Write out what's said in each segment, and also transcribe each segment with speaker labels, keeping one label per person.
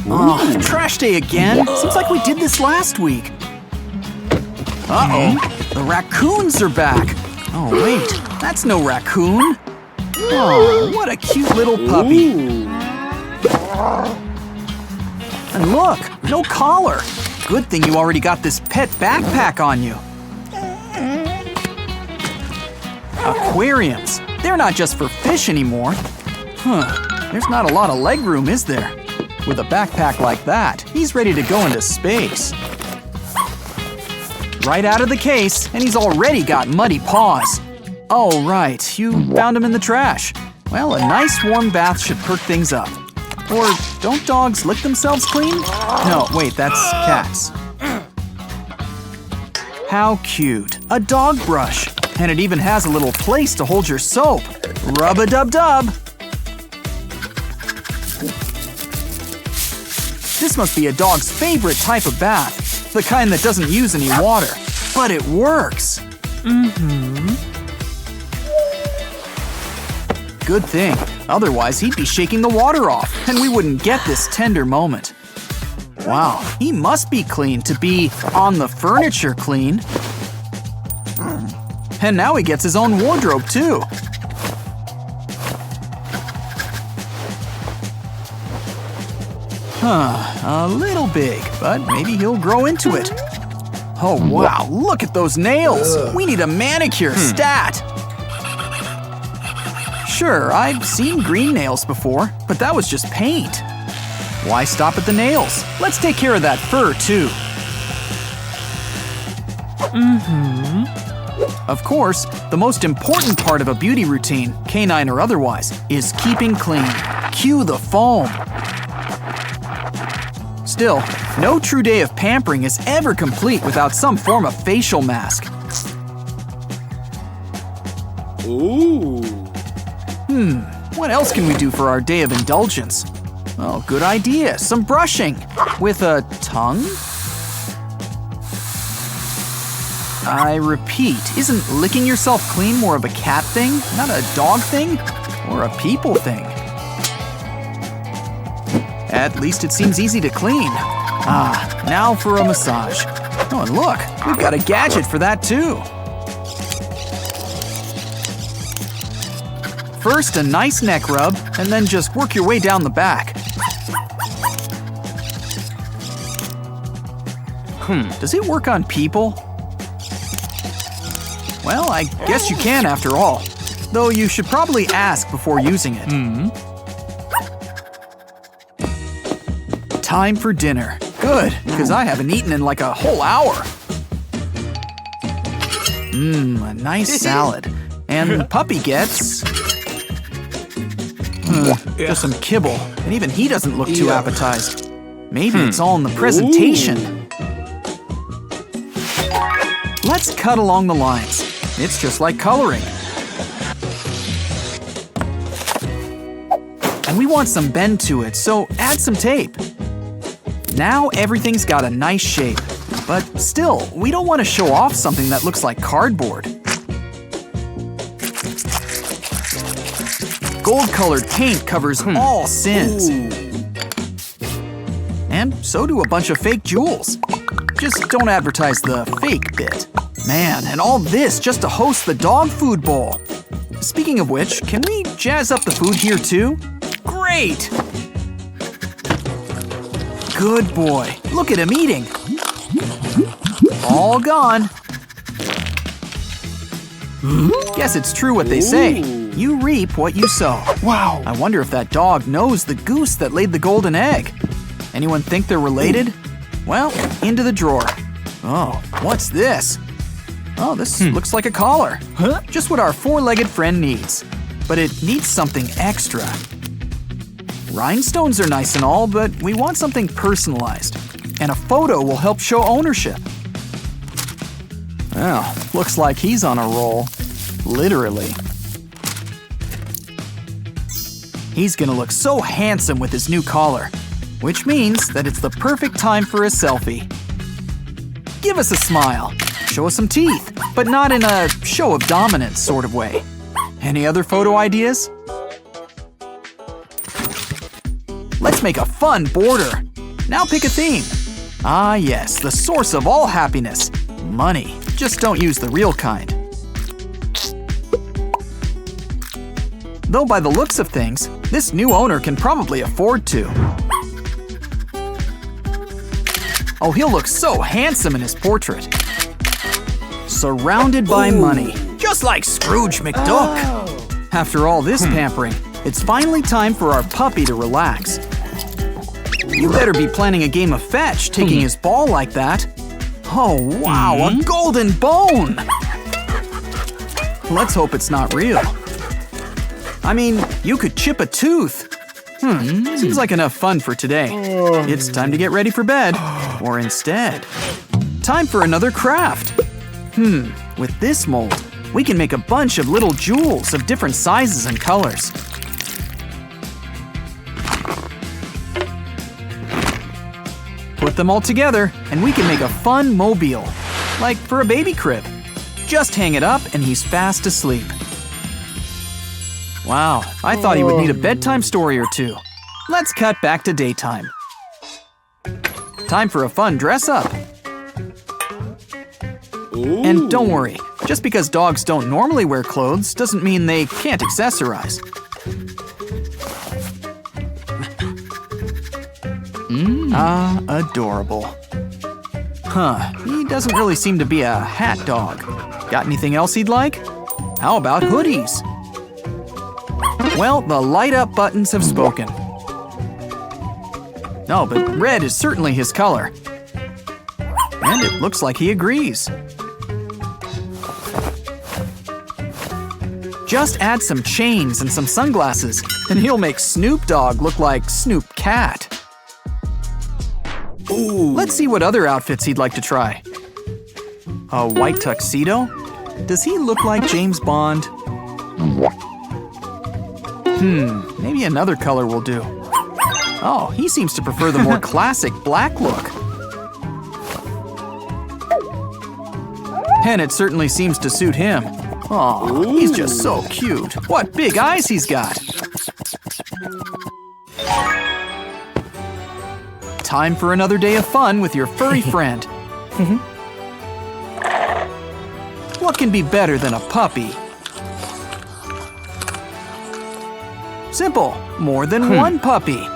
Speaker 1: Oh, trash day again. Seems like we did this last week. Uh-oh, the raccoons are back. Oh, wait, that's no raccoon. Oh, what a cute little puppy. And look, no collar. Good thing you already got this pet backpack on you. Aquariums. They're not just for fish anymore. There's not a lot of legroom, is there? With a backpack like that, he's ready to go into space. Right out of the case, and he's already got muddy paws. Oh, right, you found him in the trash. Well, a nice warm bath should perk things up. Or don't dogs lick themselves clean? No, wait, that's cats. How cute. A dog brush. And it even has a little place to hold your soap. Rub-a-dub-dub. This must be a dog's favorite type of bath. The kind that doesn't use any water. But it works. Good thing. Otherwise, he'd be shaking the water off, and we wouldn't get this tender moment. Wow, he must be clean to be on the furniture clean. And now he gets his own wardrobe, too. A little big, but maybe he'll grow into it. Oh, wow, look at those nails. We need a manicure, stat. Sure, I've seen green nails before, but that was just paint. Why stop at the nails? Let's take care of that fur, too. Of course, the most important part of a beauty routine, canine or otherwise, is keeping clean. Cue the foam. Still, no true day of pampering is ever complete without some form of facial mask. What else can we do for our day of indulgence? Oh, good idea. Some brushing. With a tongue? I repeat, isn't licking yourself clean more of a cat thing, not a dog thing? Or a people thing? At least it seems easy to clean. Now for a massage. Oh, and look, we've got a gadget for that too. First, a nice neck rub, and then just work your way down the back. Does it work on people? Well, I guess you can after all. Though you should probably ask before using it. Time for dinner. Good, because I haven't eaten in like a whole hour. A nice salad. And the puppy gets... just some kibble. And even he doesn't look too appetized. Maybe it's all in the presentation. Let's cut along the lines. It's just like coloring. And we want some bend to it, so add some tape. Now everything's got a nice shape. But still, we don't want to show off something that looks like cardboard. Gold-colored paint covers all sins. And so do a bunch of fake jewels. Just don't advertise the fake bit. Man, and all this just to host the dog food bowl. Speaking of which, can we jazz up the food here too? Great! Good boy. Look at him eating. All gone. Guess it's true what they say. You reap what you sow. Wow. I wonder if that dog knows the goose that laid the golden egg. Anyone think they're related? Well, into the drawer. Oh, what's this? Oh, this looks like a collar. Just what our four-legged friend needs. But it needs something extra. Rhinestones are nice and all, but we want something personalized. And a photo will help show ownership. Well, looks like he's on a roll. Literally. He's gonna look so handsome with his new collar. Which means that it's the perfect time for a selfie. Give us a smile. Show us some teeth, but not in a show of dominance sort of way. Any other photo ideas? Let's Let's make a fun border. Now pick a theme. Ah yes, the source of all happiness. Money. Just don't use the real kind. Though by the looks of things, this new owner can probably afford to. Oh, he'll look so handsome in his portrait. Surrounded by money, just like Scrooge McDuck. After all this pampering, it's finally time for our puppy to relax. You better be planning a game of fetch, taking his ball like that. Oh wow, a golden bone! Let's hope it's not real. I mean, you could chip a tooth. Seems like enough fun for today. It's time to get ready for bed. Or instead, time for another craft. With this mold, we can make a bunch of little jewels of different sizes and colors. Put them all together, and we can make a fun mobile, like for a baby crib. Just hang it up, and he's fast asleep. Wow, I thought he would need a bedtime story or two. Let's cut back to daytime. Time for a fun dress-up. And don't worry, just because dogs don't normally wear clothes doesn't mean they can't accessorize. Adorable. He doesn't really seem to be a hat dog. Got anything else he'd like? How about hoodies? Well, the light-up buttons have spoken. No, but red is certainly his color. And it looks like he agrees. Just add some chains and some sunglasses, and he'll make Snoop Dogg look like Snoop Cat. Let's see what other outfits he'd like to try. A white tuxedo? Does he look like James Bond? Maybe another color will do. Oh, he seems to prefer the more classic black look. And it certainly seems to suit him. Aw, he's just so cute. What big eyes he's got. Time for another day of fun with your furry friend. What can be better than a puppy? Simple, more than one puppy.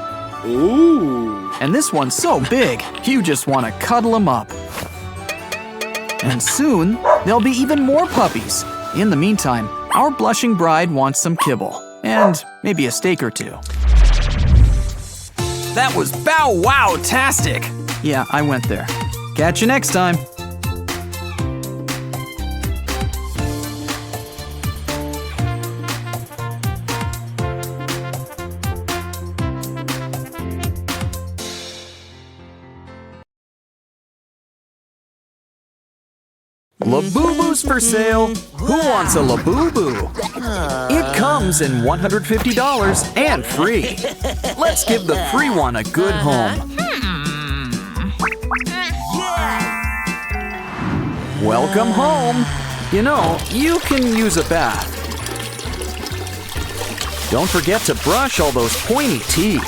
Speaker 1: And this one's so big, you just want to cuddle him up. And soon, there'll be even more puppies. In the meantime, our blushing bride wants some kibble. And maybe a steak or two. That was bow-wow-tastic! Yeah, I went there. Catch you next time. Labubu's for sale. Who wants a Labubu? It comes in $150 and free. Let's give the free one a good home. Welcome home. You know, you can use a bath. Don't forget to brush all those pointy teeth.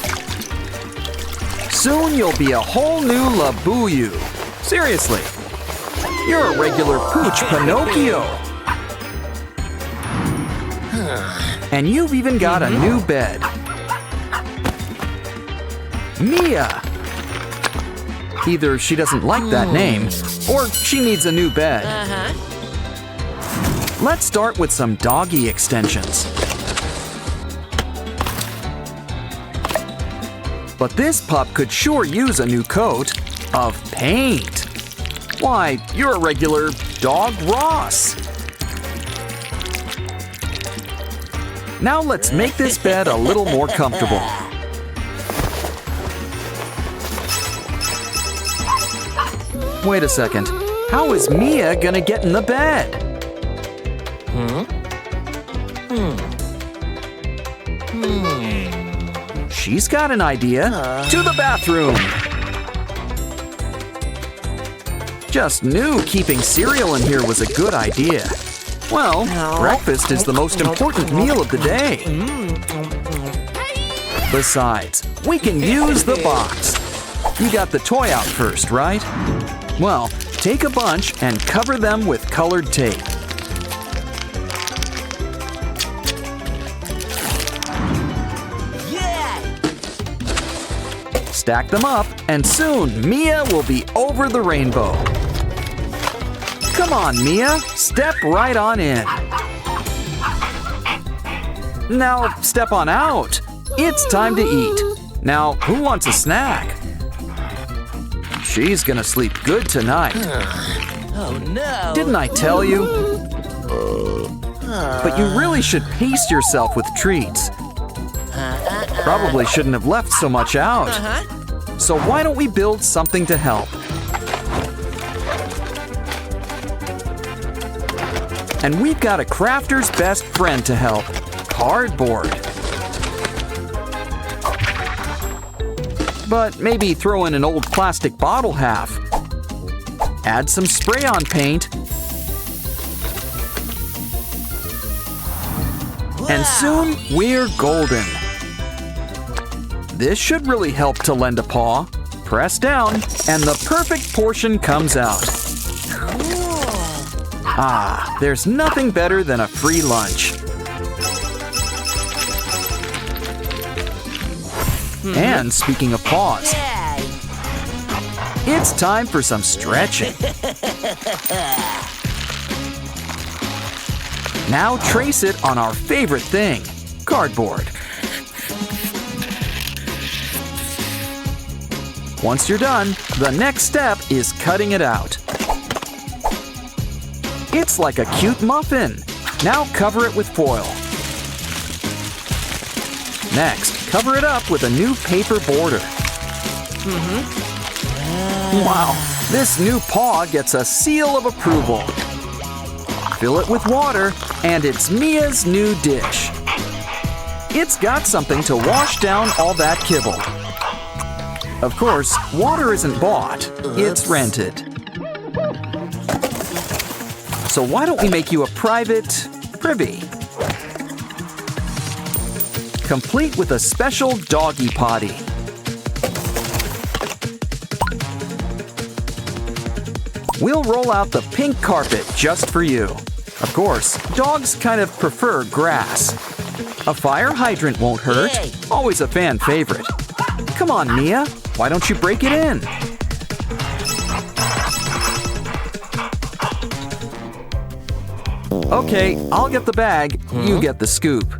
Speaker 1: Soon you'll be a whole new Labuyu. Seriously. You're a regular pooch Pinocchio. And you've even got a new bed. Mia. Either she doesn't like that name, or she needs a new bed. Let's start with some doggy extensions. But this pup could sure use a new coat of paint. Why, you're a regular dog Ross. Now let's make this bed a little more comfortable. Wait a second. How is Mia gonna get in the bed? She's got an idea. To the bathroom. Just knew keeping cereal in here was a good idea. Well, breakfast is the most important meal of the day. Besides, we can use the box. You got the toy out first, right? Well, take a bunch and cover them with colored tape. Stack them up, and soon Mia will be over the rainbow. Come on, Mia, step right on in. Now, step on out. It's time to eat. Now, who wants a snack? She's gonna sleep good tonight.
Speaker 2: Oh no!
Speaker 1: Didn't I tell you? But you really should pace yourself with treats. Probably shouldn't have left so much out. So why don't we build something to help? And we've got a crafter's best friend to help, cardboard. But maybe throw in an old plastic bottle half. Add some spray-on paint. And soon we're golden. This should really help to lend a paw. Press down, and the perfect portion comes out. Ah, there's nothing better than a free lunch. And speaking of paws, it's time for some stretching. Now trace it on our favorite thing, cardboard. Once you're done, the next step is cutting it out. It's like a cute muffin. Now cover it with foil. Next, cover it up with a new paper border. Wow, this new paw gets a seal of approval. Fill it with water, and it's Mia's new dish. It's got something to wash down all that kibble. Of course, water isn't bought, it's rented. So why don't we make you a private privy? Complete with a special doggy potty. We'll roll out the pink carpet just for you. Of course, dogs kind of prefer grass. A fire hydrant won't hurt, always a fan favorite. Come on, Mia, why don't you break it in? Okay, I'll get the bag, you get the scoop.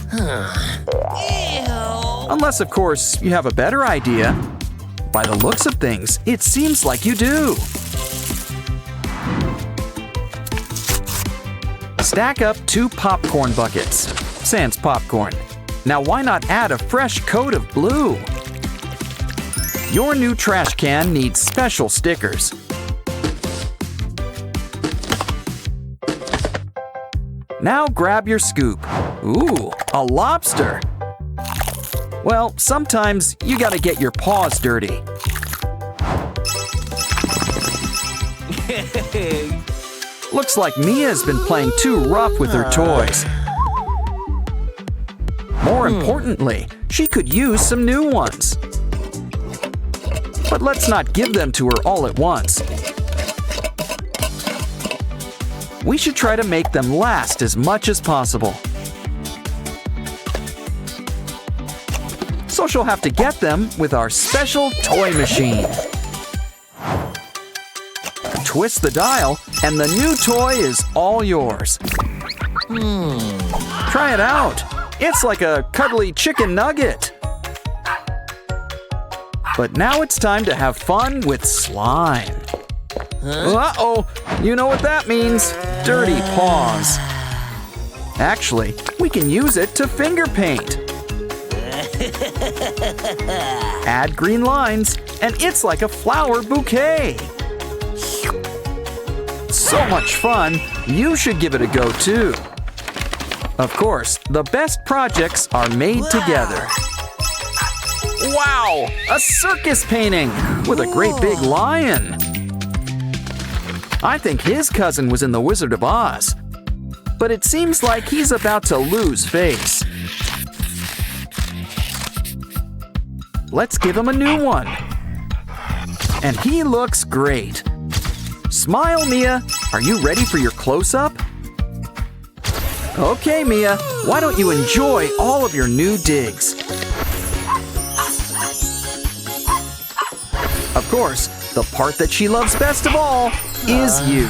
Speaker 1: Unless, of course, you have a better idea. By the looks of things, it seems like you do. Stack up 2 popcorn buckets, sans popcorn. Now why not add a fresh coat of blue? Your new trash can needs special stickers. Now grab your scoop. Ooh, a lobster. Well, sometimes you gotta get your paws dirty. Looks like Mia's been playing too rough with her toys. More importantly, she could use some new ones. But let's not give them to her all at once. We should try to make them last as much as possible. So she'll have to get them with our special toy machine. Twist the dial, and the new toy is all yours. Try it out. It's like a cuddly chicken nugget. But now it's time to have fun with slime. Uh-oh, you know what that means. Dirty paws. Actually, we can use it to finger paint. Add green lines, and it's like a flower bouquet. So much fun, you should give it a go too. Of course, the best projects are made together. Wow, a circus painting with a great big lion. I think his cousin was in The Wizard of Oz. But it seems like he's about to lose face. Let's give him a new one. And he looks great. Smile, Mia. Are you ready for your close-up? Okay, Mia. Why don't you enjoy all of your new digs? Of course, the part that she loves best of all is you.